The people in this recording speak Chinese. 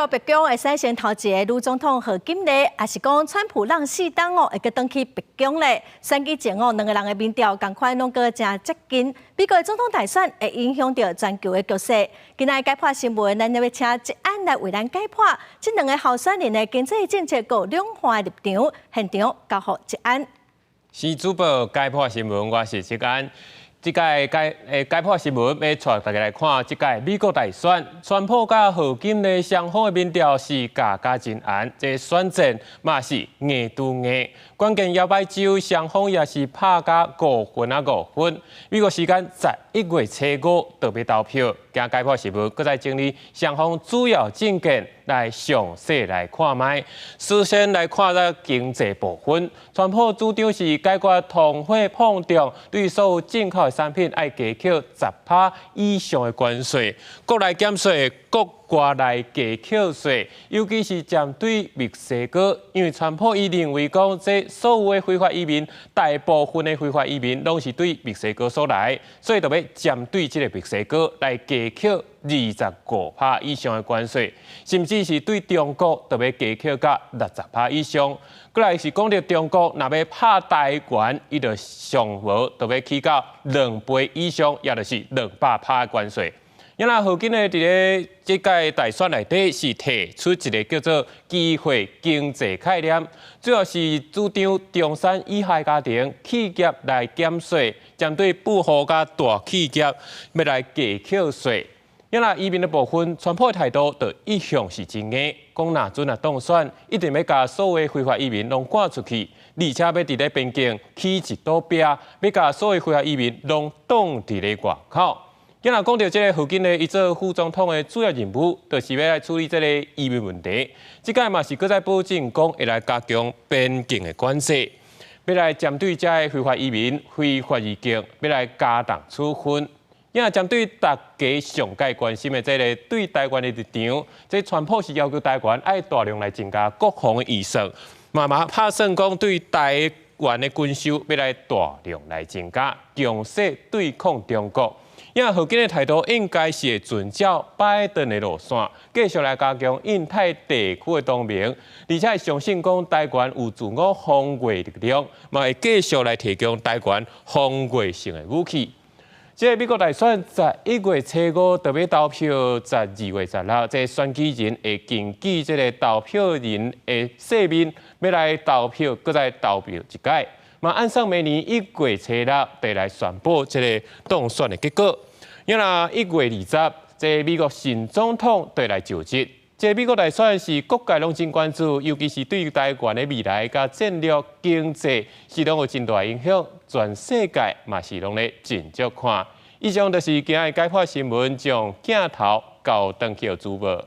国白宫会使先头一个女总统贺锦丽，也是讲川普让四党会去登去白宫咧。选举前两个人的民调赶快拢个真接近，美国总统大选会影响到全球的局势。今日解破新闻，咱要请一案来为咱解破这两个候选人的经济政策各两方的立场，现场交互一案。是主播解破新闻，我是一案。这届解破新闻要带大家来看，这届美国大选，川普甲贺锦丽双方的民调是价真悬，这选战嘛是硬对硬。关键摇摆州双方也是拍甲5-5分。美国时间11月初5特别投票。今解破新闻，搁再整理双方主要政见来详细来看卖。首先来看咱经济部分，川普主张是解决通货膨胀，对所有进口的产品要加扣10%以上的关税，国内减税，国内加扣税，尤其是针对墨西哥，因为川普伊认为讲，这所有的非法移民，大部分的非法移民拢是对墨西哥所来，所以特别针对这个墨西哥来加扣25%以上的关税，甚至是对中国特别加扣到60%以上。过来是讲到中国若要拍台湾，伊就上无特别起到2倍以上，也就是200%的关税。因为贺锦丽伫咧这届大选内底是提出一个叫做机会经济概念，主要是主张中产以下家庭企业来减税，针对富户甲大企业要来加扣税。因为移民的部分，川普的态度就一向是真硬，讲若准当选，一定要把所有非法移民拢赶出去，而且要伫咧边境起一堵壁，要把所有非法移民拢挡伫咧外口。今日讲到这个贺锦丽，伊做副总统的主要任务，就是要来处理这个移民问题。这届嘛是搁在保证讲会来加强边境的管制，要来针对这个非法移民、非法移境，要来加重处分。因为针对大家上界关心的这个对台湾的立场，这川普是要求台湾爱大量来增加国防的预算，慢慢拍算讲对台湾的军售要来大量来增加，强势对抗中国。因为贺锦丽态度应该是会遵照拜登的路线，继续来加强印太地区的同盟，而且相信讲台湾有自我防卫力量，嘛会继续来提供台湾防卫性的武器。这个美国大选11月初5特别投票，12月16，这选举人会根据这个投票人的姓名，要来投票，搁再投票一届。嘛，按上明年1月初6，得来宣布这个当选的结果。因为1月20，这美国新总统得来就职。这美国大选是各界拢真关注，尤其是对于台湾的未来甲战略经济是拢有真大影响。全世界嘛是拢咧真足看。以上就是今日解破新闻，将镜头交转去主播。